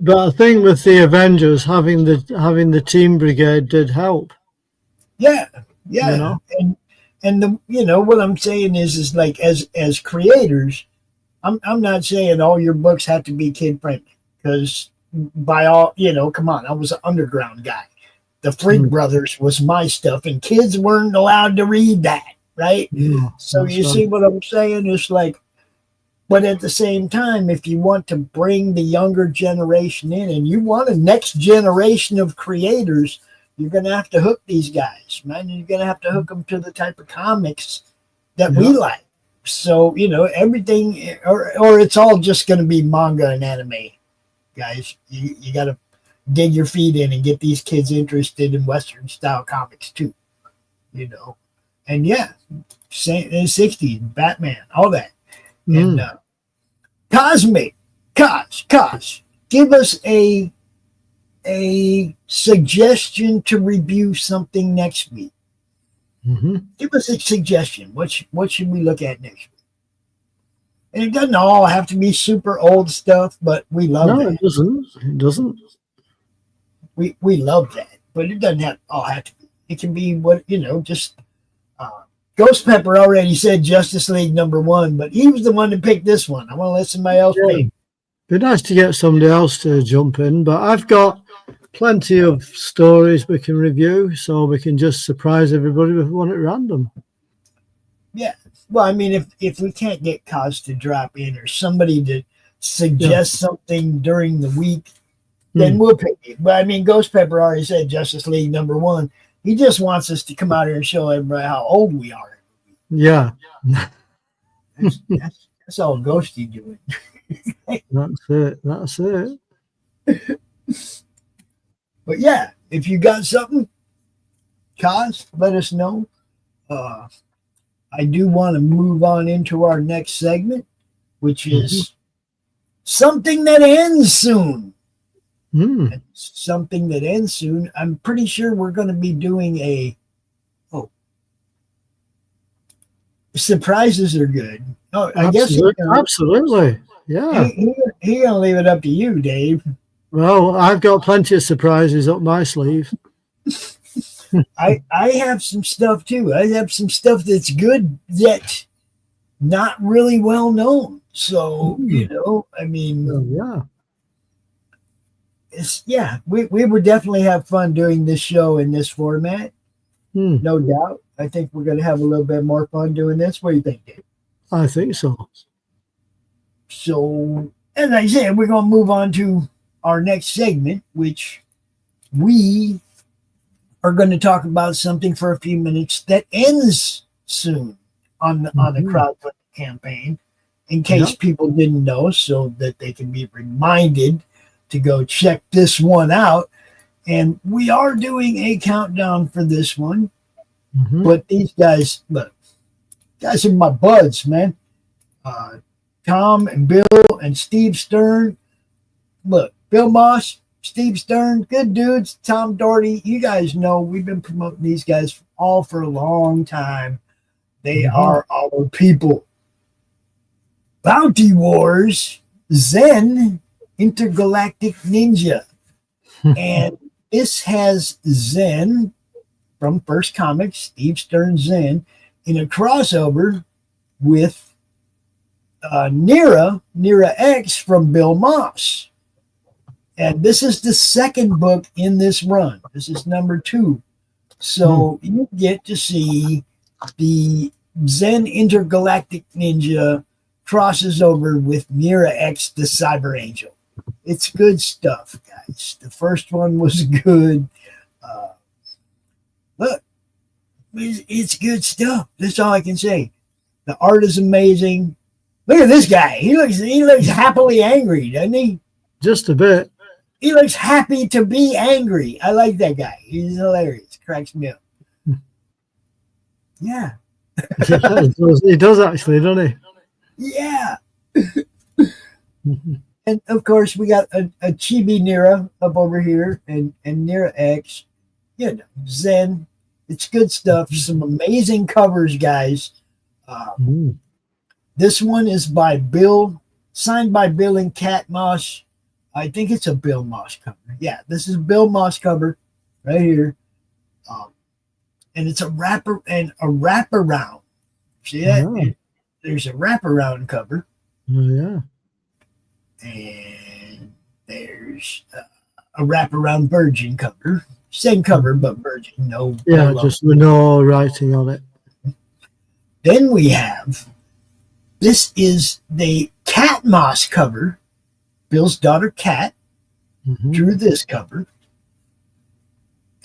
but I think with the Avengers having the team brigade did help. Yeah. And the what I'm saying is like as creators, I'm not saying all your books have to be kid friendly because by all come on, I was an underground guy. The Freak Brothers was my stuff, and kids weren't allowed to read that. Right? Yeah, so you see what I'm saying? It's like, but at the same time, if you want to bring the younger generation in and you want a next generation of creators, you're going to have to hook these guys, man. You're going to have to hook them to the type of comics that we like. So, everything, or it's all just going to be manga and anime, guys. You got to dig your feet in and get these kids interested in Western style comics too, And in the 60s, Batman, all that. And Cosmic, give us a suggestion to review something next week. Give us a suggestion. What should we look at next week? And it doesn't all have to be super old stuff, but we love that. No, it doesn't. It doesn't. We love that, but it doesn't all have to be. It can be what, just... Ghost Pepper already said Justice League #1, but he was the one that picked this one. I want to let somebody else pick. Be nice to get somebody else to jump in, but I've got plenty of stories we can review, so we can just surprise everybody with one at random. Yeah. Well, I mean, if we can't get Kaz to drop in or somebody to suggest something during the week, then we'll pick it. But I mean, Ghost Pepper already said Justice League #1. He just wants us to come out here and show everybody how old we are. Yeah. That's all Ghosty doing. That's it. But yeah, if you got something, Kaz, let us know. I do want to move on into our next segment, which is something that ends soon. Something that ends soon. I'm pretty sure we're going to be doing surprises are good. Oh, I guess absolutely. Yeah. He gonna leave it up to you, Dave. Well, I've got plenty of surprises up my sleeve. I have some stuff too. I have some stuff that's good yet not really well known. So I mean, we would definitely have fun doing this show in this format. No doubt. I think we're going to have a little bit more fun doing this. What do you think, Dave? I think so. So, as I said, we're going to move on to our next segment, which we are going to talk about something for a few minutes that ends soon on the crowdfunding campaign, in case people didn't know, so that they can be reminded to go check this one out. And we are doing a countdown for this one, but these guys, look, guys are my buds, man. Tom and Bill and Steve Stern. Look, Bill Moss, Steve Stern, good dudes. Tom Doherty, you guys know we've been promoting these guys all for a long time. They are our people. Bounty Wars, Zen, Intergalactic Ninja. And this has Zen from First Comics, Steve Stern Zen, in a crossover with Nira X from Bill Moss. And this is the second book in this run. This is number 2. So you get to see the Zen Intergalactic Ninja crosses over with Nira X, the Cyber Angel. It's good stuff, guys. The first one was good. Look, it's good stuff. That's all I can say. The art is amazing. Look at this guy. He looks happily angry, doesn't he? Just a bit. He looks happy to be angry. I like that guy. He's hilarious. Cracks me up. Yeah. He does actually, doesn't he? Yeah. And of course, we got a Chibi Nira up over here and Nira X. You know, Zen. It's good stuff. Some amazing covers, guys. This one is by Bill, signed by Bill and Cat Moss. I think it's a Bill Moss cover. Yeah, this is Bill Moss cover right here. And it's a wraparound. See that? Oh. There's a wraparound cover. Oh, yeah. And there's a wraparound Virgin cover. Same cover, but Virgin. No. Yeah, no just with no writing on it. Then we have, this is the Cat Moss cover. Bill's daughter, Cat, drew this cover.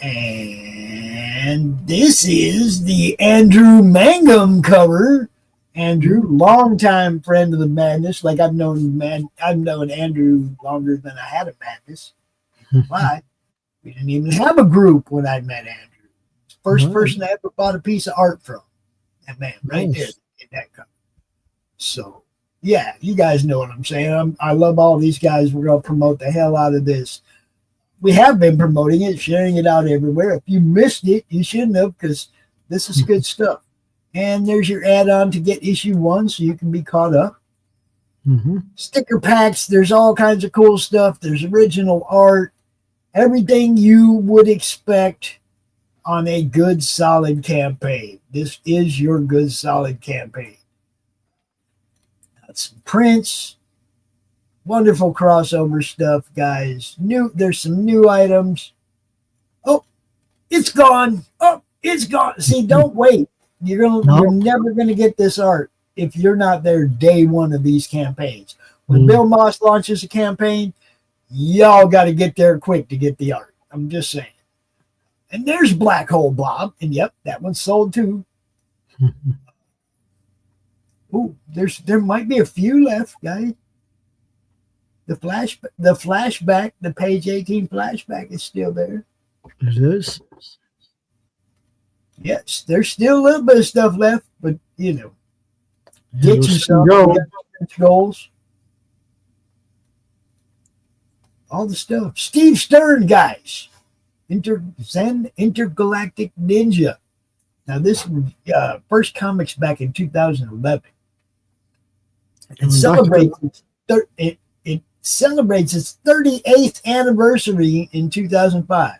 And this is the Andrew Mangum cover. Andrew, longtime friend of the Madness. Like I've known Andrew longer than I had a Madness. Why? We didn't even have a group when I met Andrew. First person I ever bought a piece of art from. That man right there in that cover. So yeah, you guys know what I'm saying. I love all these guys. We're going to promote the hell out of this. We have been promoting it, sharing it out everywhere. If you missed it, you shouldn't have, because this is good stuff. And there's your add-on to get issue 1 so you can be caught up. Sticker packs. There's all kinds of cool stuff. There's original art. Everything you would expect on a good, solid campaign. This is your good, solid campaign. Some prints, wonderful crossover stuff, guys. There's some new items. Oh, it's gone. Oh, it's gone. See, don't wait. You're never gonna get this art if you're not there day one of these campaigns. When Bill Moss launches a campaign, y'all got to get there quick to get the art. I'm just saying. And there's Black Hole Bob, and yep, that one's sold too. Oh, there might be a few left, guys. The flashback, the page 18 flashback is still there. It is. Yes, there's still a little bit of stuff left, but you know, get yourself goals. All the stuff. Steve Stern, guys. Zen Intergalactic Ninja. Now, this first comics back in 2011. It celebrates its 38th anniversary in 2005.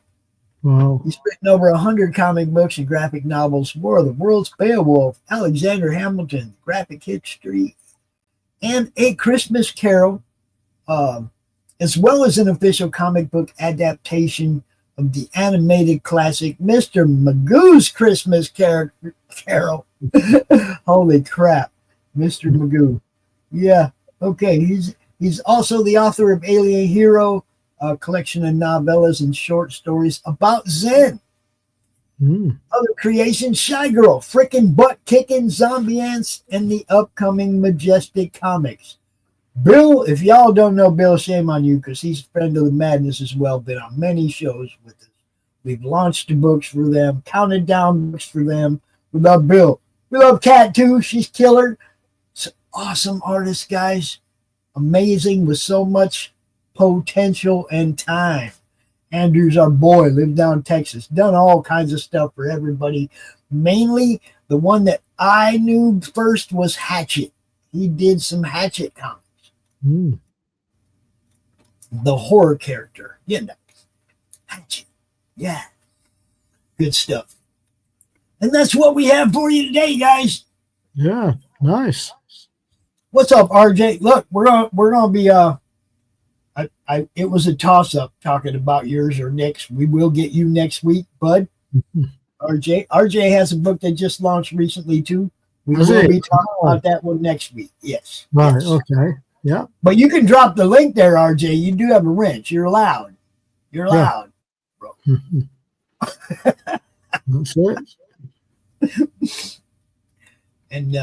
Wow. He's written over 100 comic books and graphic novels, War of the Worlds, Beowulf, Alexander Hamilton, Graphic History, and A Christmas Carol, as well as an official comic book adaptation of the animated classic Mr. Magoo's Christmas Carol. Holy crap, Mr. Magoo. Yeah, Okay, he's also the author of Alien Hero, a collection of novellas and short stories about Zen. Other creations: Shy Girl, Frickin' Butt Kicking, Zombie Ants, and the upcoming Majestic Comics. Bill, if y'all don't know Bill, shame on you, because he's a friend of the Madness as well, been on many shows with us. We've launched the books for them, counted down books for them. We love Bill. We love Kat too. She's killer. It's awesome artist, guys. Amazing with so much potential and time. Andrew's our boy, lived down in Texas, done all kinds of stuff for everybody. Mainly the one that I knew first was Hatchet. He did some Hatchet comics. The horror character. Hatchet. Yeah. Good stuff. And that's what we have for you today, guys. Yeah, nice. What's up, RJ? Look, we're gonna be it was a toss-up talking about yours or Nick's. We will get you next week, bud. RJ has a book that just launched recently too. We will be talking about that one next week. Yes. Right, yes. okay. Yeah. But you can drop the link there, RJ. You do have a wrench. You're allowed. You're allowed, bro. That's it. And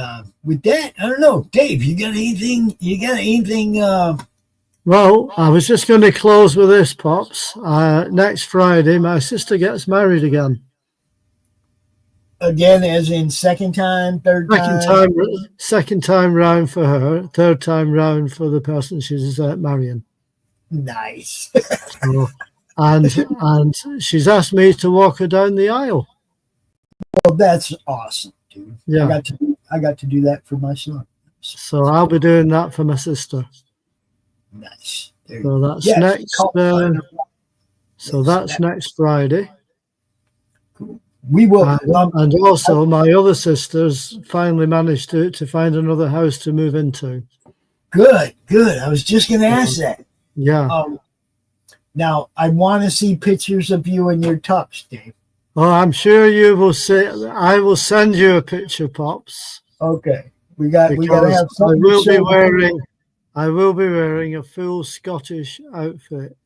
with that, I don't know, Dave. You got anything? Well, I was just going to close with this, Pops. Next Friday, my sister gets married again. Again, as in second time, third time? Second time round for her, third time round for the person she's marrying. Nice. So, and she's asked me to walk her down the aisle. Well, that's awesome, dude. Yeah. I got to do that for my son. So I'll be doing that for my sister. Nice. So that's next. So that's next Friday. Cool. We will. And also, my other sisters finally managed to find another house to move into. Good. I was just going to ask that. Yeah. Now, I want to see pictures of you in your tux, Dave. Oh, I'm sure you will see. I will send you a picture, Pops. Okay. We got to have something. I will be wearing a full Scottish outfit.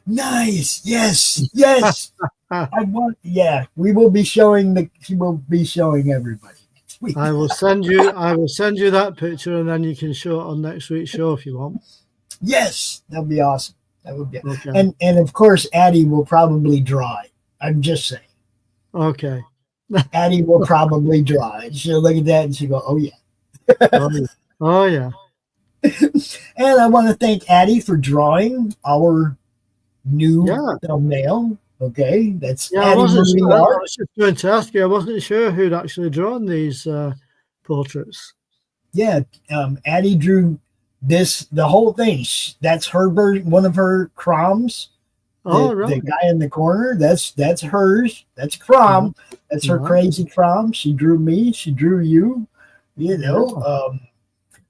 Nice. Yes. We will be showing everybody. I will send you that picture, and then you can show it on next week's show if you want. Yes, that'd be awesome. That would be okay. And of course Addie will probably draw it. I'm just saying. Okay. Addie will probably draw it. She'll look at that and she'll go, oh yeah. Oh yeah. And I want to thank Addie for drawing our new thumbnail. Okay, that's I was just going to ask you. I wasn't sure who'd actually drawn these portraits. Yeah, Addie drew the whole thing. That's her version, one of her croms. The guy in the corner, that's hers. That's Crom. That's her crazy Crom. She drew me. She drew you. You know,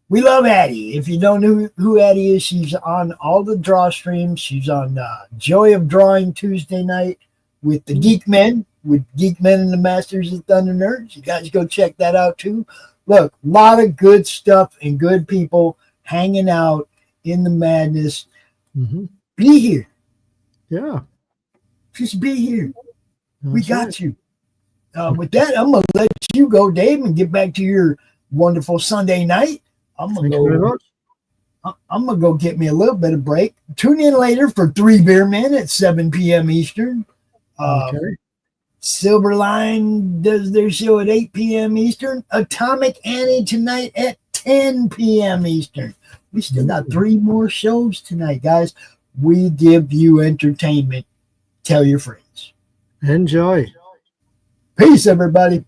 we love Addie. If you don't know who Addie is, she's on all the draw streams. She's on Joy of Drawing Tuesday night with the Geek Men, with Geek Men and the Masters of Thunder Nerds. You guys go check that out too. Look, a lot of good stuff and good people hanging out in the madness. Be here. Yeah. Just be here. We got you. With that, I'm going to let you go, Dave, and get back to your wonderful Sunday night. I'm going to go get me a little bit of break. Tune in later for 3 Beer Men at 7 p.m. Eastern. Silverline does their show at 8 p.m. Eastern. Atomic Annie tonight at 10 p.m. Eastern. We still got 3 more shows tonight, guys. We give you entertainment. Tell your friends. Enjoy. Peace, everybody.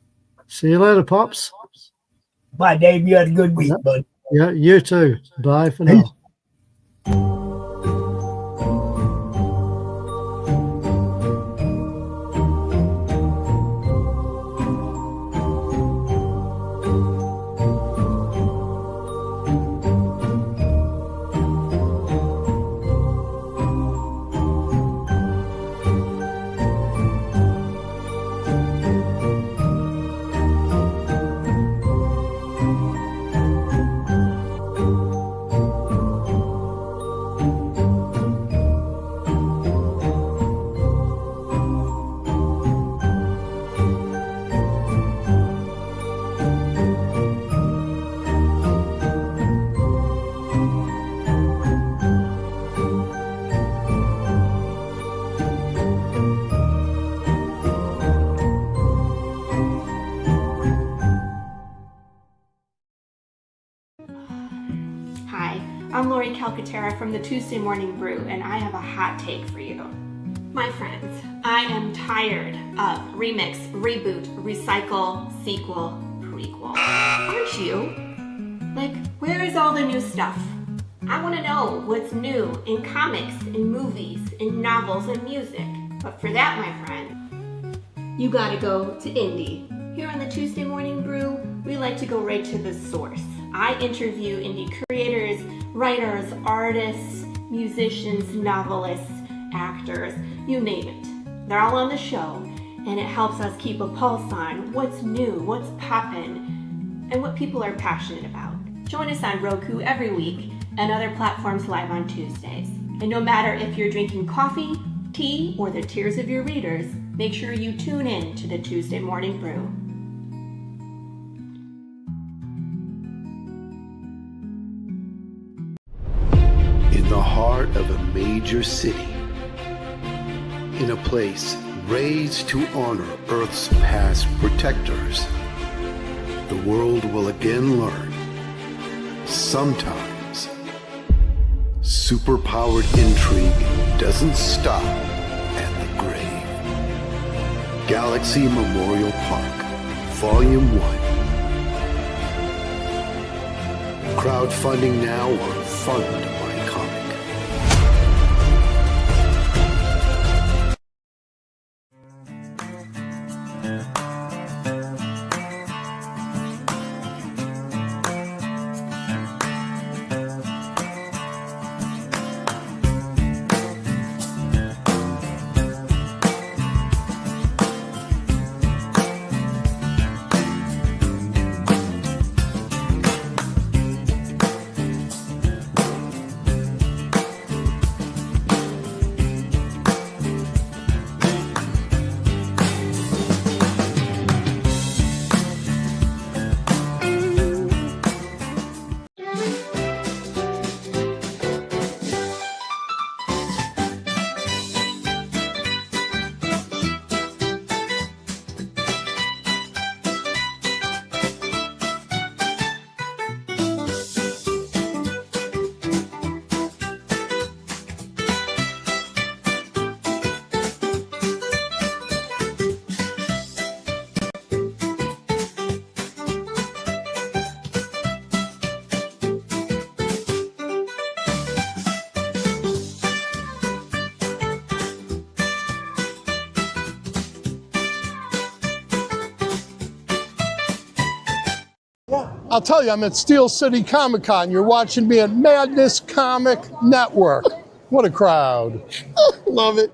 See you later, Pops. Bye, Dave. You had a good week, bud. Yeah, you too. Bye for now. Tara from the Tuesday Morning Brew, and I have a hot take for you. My friends, I am tired of remix, reboot, recycle, sequel, prequel. Aren't you? Like, where is all the new stuff? I want to know what's new in comics, in movies, in novels, and music. But for that, my friend, you gotta go to indie. Here on the Tuesday Morning Brew, we like to go right to the source. I interview indie creators, writers, artists, musicians, novelists, actors, you name it. They're all on the show, and it helps us keep a pulse on what's new, what's poppin', and what people are passionate about. Join us on Roku every week and other platforms live on Tuesdays. And no matter if you're drinking coffee, tea, or the tears of your readers, make sure you tune in to the Tuesday Morning Brew. In the heart of a major city, in a place raised to honor Earth's past protectors, the world will again learn, sometimes, superpowered intrigue doesn't stop at the grave. Galaxy Memorial Park, Volume 1. Crowdfunding now on Fund My Comic. I'll tell you, I'm at Steel City Comic Con. You're watching me at Madness Comic Network. What a crowd. Love it.